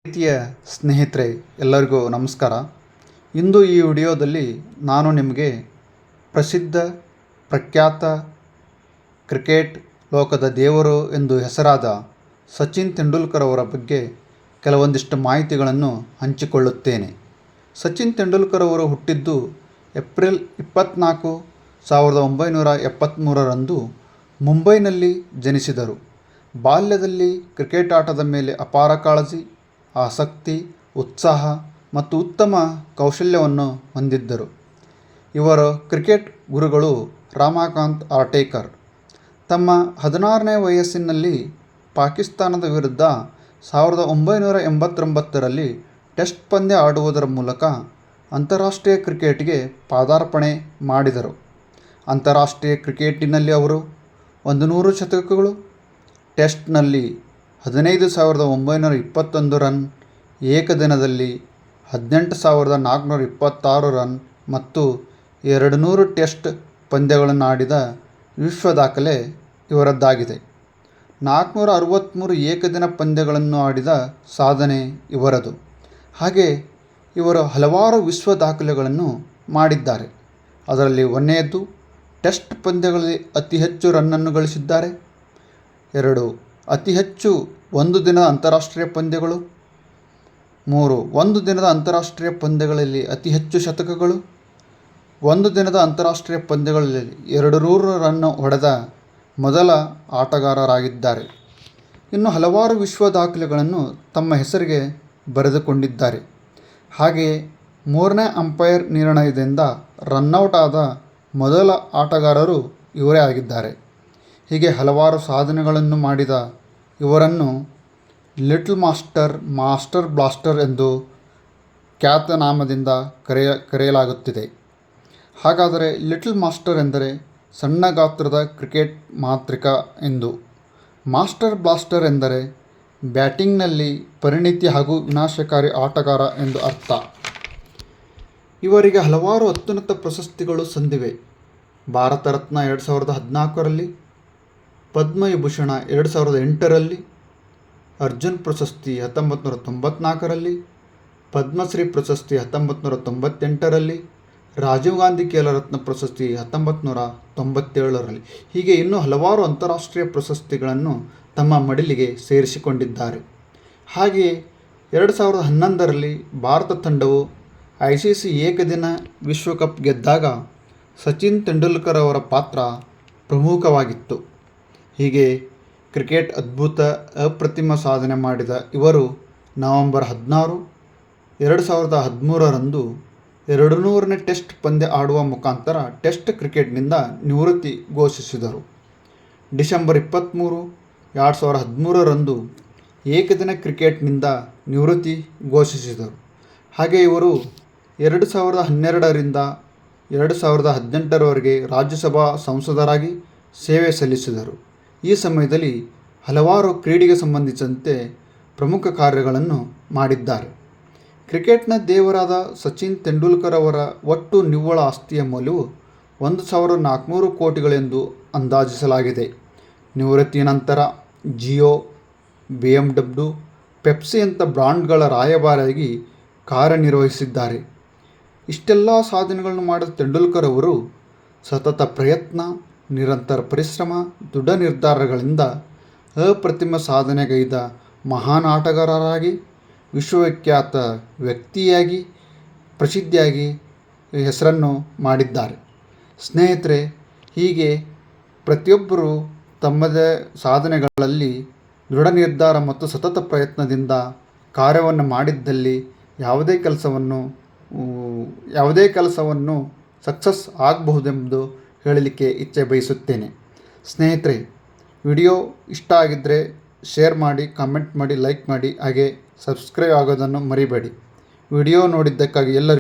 ಪ್ರೀತಿಯ ಸ್ನೇಹಿತರೆ, ಎಲ್ಲರಿಗೂ ನಮಸ್ಕಾರ. ಇಂದು ಈ ವಿಡಿಯೋದಲ್ಲಿ ನಾನು ನಿಮಗೆ ಪ್ರಸಿದ್ಧ ಪ್ರಖ್ಯಾತ ಕ್ರಿಕೆಟ್ ಲೋಕದ ದೇವರು ಎಂದು ಹೆಸರಾದ ಸಚಿನ್ ತೆಂಡೂಲ್ಕರ್ ಅವರ ಬಗ್ಗೆ ಕೆಲವೊಂದಿಷ್ಟು ಮಾಹಿತಿಗಳನ್ನು ಹಂಚಿಕೊಳ್ಳುತ್ತೇನೆ. ಸಚಿನ್ ತೆಂಡೂಲ್ಕರ್ ಅವರು ಹುಟ್ಟಿದ್ದು ಏಪ್ರಿಲ್ 24, 1973ರಂದು ಮುಂಬೈನಲ್ಲಿ ಜನಿಸಿದರು. ಬಾಲ್ಯದಲ್ಲಿ ಕ್ರಿಕೆಟ್ ಆಟದ ಮೇಲೆ ಅಪಾರ ಕಾಳಜಿ, ಆಸಕ್ತಿ, ಉತ್ಸಾಹ ಮತ್ತು ಉತ್ತಮ ಕೌಶಲ್ಯವನ್ನು ಹೊಂದಿದ್ದರು. ಇವರ ಕ್ರಿಕೆಟ್ ಗುರುಗಳು ರಮಾಕಾಂತ್ ಆರ್ಟೇಕರ್. ತಮ್ಮ 16ನೇ ವಯಸ್ಸಿನಲ್ಲಿ ಪಾಕಿಸ್ತಾನದ ವಿರುದ್ಧ 1989ರಲ್ಲಿ ಟೆಸ್ಟ್ ಪಂದ್ಯ ಆಡುವುದರ ಮೂಲಕ ಅಂತಾರಾಷ್ಟ್ರೀಯ ಕ್ರಿಕೆಟ್ಗೆ ಪಾದಾರ್ಪಣೆ ಮಾಡಿದರು. ಅಂತಾರಾಷ್ಟ್ರೀಯ ಕ್ರಿಕೆಟಿನಲ್ಲಿ ಅವರು 100 ಶತಕಗಳು, ಟೆಸ್ಟ್ನಲ್ಲಿ 15,921 ರನ್, ಏಕದಿನದಲ್ಲಿ 18,426 ರನ್ ಮತ್ತು 200 ಟೆಸ್ಟ್ ಪಂದ್ಯಗಳನ್ನು ಆಡಿದ ವಿಶ್ವ ದಾಖಲೆ ಇವರದ್ದಾಗಿದೆ. 463 ಏಕದಿನ ಪಂದ್ಯಗಳನ್ನು ಆಡಿದ ಸಾಧನೆ ಇವರದು. ಹಾಗೆ ಇವರು ಹಲವಾರು ವಿಶ್ವ ದಾಖಲೆಗಳನ್ನು ಮಾಡಿದ್ದಾರೆ. ಅದರಲ್ಲಿ ಒಂದನೆಯದು, ಟೆಸ್ಟ್ ಪಂದ್ಯಗಳಲ್ಲಿ ಅತಿ ಹೆಚ್ಚು ರನ್ನನ್ನು ಗಳಿಸಿದ್ದಾರೆ. 2, ಅತಿ ಹೆಚ್ಚು ಒಂದು ದಿನದ ಅಂತಾರಾಷ್ಟ್ರೀಯ ಪಂದ್ಯಗಳು. 3, ಒಂದು ದಿನದ ಅಂತಾರಾಷ್ಟ್ರೀಯ ಪಂದ್ಯಗಳಲ್ಲಿ ಅತಿ ಹೆಚ್ಚು ಶತಕಗಳು. ಒಂದು ದಿನದ ಅಂತಾರಾಷ್ಟ್ರೀಯ ಪಂದ್ಯಗಳಲ್ಲಿ 200 ರನ್ ಹೊಡೆದ ಮೊದಲ ಆಟಗಾರರಾಗಿದ್ದಾರೆ. ಇನ್ನು ಹಲವಾರು ವಿಶ್ವ ದಾಖಲೆಗಳನ್ನು ತಮ್ಮ ಹೆಸರಿಗೆ ಬರೆದುಕೊಂಡಿದ್ದಾರೆ. ಹಾಗೆಯೇ 3ನೇ ಅಂಪೈರ್ ನಿರ್ಣಯದಿಂದ ರನ್ಔಟ್ ಆದ ಮೊದಲ ಆಟಗಾರರು ಇವರೇ ಆಗಿದ್ದಾರೆ. ಹೀಗೆ ಹಲವಾರು ಸಾಧನೆಗಳನ್ನು ಮಾಡಿದ ಇವರನ್ನು ಲಿಟಲ್ ಮಾಸ್ಟರ್, ಮಾಸ್ಟರ್ ಬ್ಲಾಸ್ಟರ್ ಎಂದು ಖ್ಯಾತನಾಮದಿಂದ ಕರೆಯಲಾಗುತ್ತಿದೆ. ಹಾಗಾದರೆ ಲಿಟಲ್ ಮಾಸ್ಟರ್ ಎಂದರೆ ಸಣ್ಣ ಗಾತ್ರದ ಕ್ರಿಕೆಟ್ ಮಾಂತ್ರಿಕ ಎಂದು, ಮಾಸ್ಟರ್ ಬ್ಲಾಸ್ಟರ್ ಎಂದರೆ ಬ್ಯಾಟಿಂಗ್ನಲ್ಲಿ ಪರಿಣಿತಿ ಹಾಗೂ ವಿನಾಶಕಾರಿ ಆಟಗಾರ ಎಂದು ಅರ್ಥ. ಇವರಿಗೆ ಹಲವಾರು ಅತ್ಯುನ್ನತ ಪ್ರಶಸ್ತಿಗಳು ಸಂದಿವೆ. ಭಾರತ ರತ್ನ 2014ರಲ್ಲಿ, ಪದ್ಮವಿಭೂಷಣ 2008ರಲ್ಲಿ, ಅರ್ಜುನ್ ಪ್ರಶಸ್ತಿ 1994ರಲ್ಲಿ, ಪದ್ಮಶ್ರೀ ಪ್ರಶಸ್ತಿ 1998ರಲ್ಲಿ, ರಾಜೀವ್ ಗಾಂಧಿ ಖೇಲ್ ರತ್ನ ಪ್ರಶಸ್ತಿ 1997ರಲ್ಲಿ. ಹೀಗೆ ಇನ್ನೂ ಹಲವಾರು ಅಂತಾರಾಷ್ಟ್ರೀಯ ಪ್ರಶಸ್ತಿಗಳನ್ನು ತಮ್ಮ ಮಡಿಲಿಗೆ ಸೇರಿಸಿಕೊಂಡಿದ್ದಾರೆ. ಹಾಗೆಯೇ 2011ರಲ್ಲಿ ಭಾರತ ತಂಡವು ICC ಏಕದಿನ ವಿಶ್ವಕಪ್ ಗೆದ್ದಾಗ ಸಚಿನ್ ತೆಂಡೂಲ್ಕರ್ ಅವರ ಪಾತ್ರ ಪ್ರಮುಖವಾಗಿತ್ತು. ಹೀಗೆ ಕ್ರಿಕೆಟ್ ಅದ್ಭುತ ಅಪ್ರತಿಮ ಸಾಧನೆ ಮಾಡಿದ ಇವರು ನವೆಂಬರ್ 16, 2013ರಂದು 200ನೇ ಟೆಸ್ಟ್ ಪಂದ್ಯ ಆಡುವ ಮುಖಾಂತರ ಟೆಸ್ಟ್ ಕ್ರಿಕೆಟ್ನಿಂದ ನಿವೃತ್ತಿ ಘೋಷಿಸಿದರು. ಡಿಸೆಂಬರ್ 23, 2013ರಂದು ಏಕದಿನ ಕ್ರಿಕೆಟ್ನಿಂದ ನಿವೃತ್ತಿ ಘೋಷಿಸಿದರು. ಹಾಗೆ ಇವರು 2012ರಿಂದ 2018ರವರೆಗೆ ರಾಜ್ಯಸಭಾ ಸಂಸದರಾಗಿ ಸೇವೆ ಸಲ್ಲಿಸಿದರು. ಈ ಸಮಯದಲ್ಲಿ ಹಲವಾರು ಕ್ರೀಡೆಗೆ ಸಂಬಂಧಿಸಿದಂತೆ ಪ್ರಮುಖ ಕಾರ್ಯಗಳನ್ನು ಮಾಡಿದ್ದಾರೆ. ಕ್ರಿಕೆಟ್ನ ದೇವರಾದ ಸಚಿನ್ ತೆಂಡೂಲ್ಕರ್ ಅವರ ಒಟ್ಟು ನಿವ್ವಳ ಆಸ್ತಿಯ ಮೌಲ್ಯವು 1,400 ಕೋಟಿಗಳೆಂದು ಅಂದಾಜಿಸಲಾಗಿದೆ. ನಿವೃತ್ತಿಯ ನಂತರ ಜಿಯೋ, BMW, ಪೆಪ್ಸಿಯಂಥ ಬ್ರಾಂಡ್ಗಳ ರಾಯಭಾರಿಯಾಗಿ ಕಾರ್ಯನಿರ್ವಹಿಸಿದ್ದಾರೆ. ಇಷ್ಟೆಲ್ಲ ಸಾಧನೆಗಳನ್ನು ಮಾಡಿದ ತೆಂಡೂಲ್ಕರ್ ಅವರು ಸತತ ಪ್ರಯತ್ನ, ನಿರಂತರ ಪರಿಶ್ರಮ, ದೃಢ ನಿರ್ಧಾರಗಳಿಂದ ಅಪ್ರತಿಮ ಸಾಧನೆಗೈದ ಮಹಾನ್ ಆಟಗಾರರಾಗಿ, ವಿಶ್ವವಿಖ್ಯಾತ ವ್ಯಕ್ತಿಯಾಗಿ, ಪ್ರಸಿದ್ಧಿಯಾಗಿ ಹೆಸರನ್ನು ಮಾಡಿದ್ದಾರೆ. ಸ್ನೇಹಿತರೆ, ಹೀಗೆ ಪ್ರತಿಯೊಬ್ಬರು ತಮ್ಮದೇ ಸಾಧನೆಗಳಲ್ಲಿ ದೃಢ ನಿರ್ಧಾರ ಮತ್ತು ಸತತ ಪ್ರಯತ್ನದಿಂದ ಕಾರ್ಯವನ್ನು ಮಾಡಿದ್ದಲ್ಲಿ ಯಾವುದೇ ಕೆಲಸವನ್ನು ಸಕ್ಸಸ್ ಆಗಬಹುದೆಂದು ಹೇಳಲಿಕ್ಕೆ ಇಚ್ಛೆ ಬಯಸುತ್ತೇನೆ. ಸ್ನೇಹಿತರೆ, ವಿಡಿಯೋ ಇಷ್ಟ ಆಗಿದ್ದರೆ ಶೇರ್ ಮಾಡಿ, ಕಾಮೆಂಟ್ ಮಾಡಿ, ಲೈಕ್ ಮಾಡಿ, ಹಾಗೆ ಸಬ್ಸ್ಕ್ರೈಬ್ ಆಗೋದನ್ನು ಮರಿಬೇಡಿ. ವಿಡಿಯೋ ನೋಡಿದ್ದಕ್ಕಾಗಿ ಎಲ್ಲರಿಗೂ